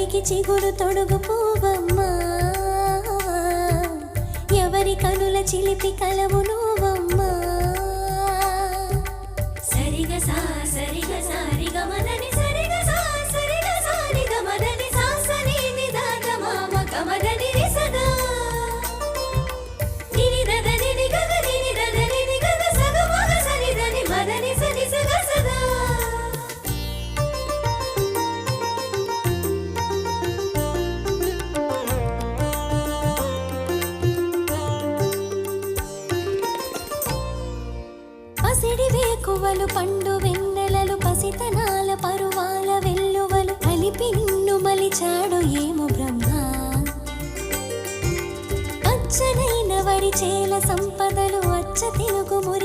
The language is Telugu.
ఎవరికి చిగురు తొడుగు పూవమ్మా, ఎవరి కనుల చిలిపి కలవు నువ్వమ్మా. సరిగ సా సరిగ సారిగ మదని సరిగ సా సరిగ సారిగ మదని సా సని నిదాగ మామ కమదని రిసదా నిని దద నిని గగ నిని దద నిని గగ సగ మగ సని దని మదని సని సగ సదా. పసిడి వేకువలు పండు వెన్నెలలు పసితనాల పరువాల వెల్లువలు కలిపి నిన్ను మలిచాడు ఏమో బ్రహ్మ. అచ్చనైన వరి చేల సంపదలు అచ్చ తెలుగు మురి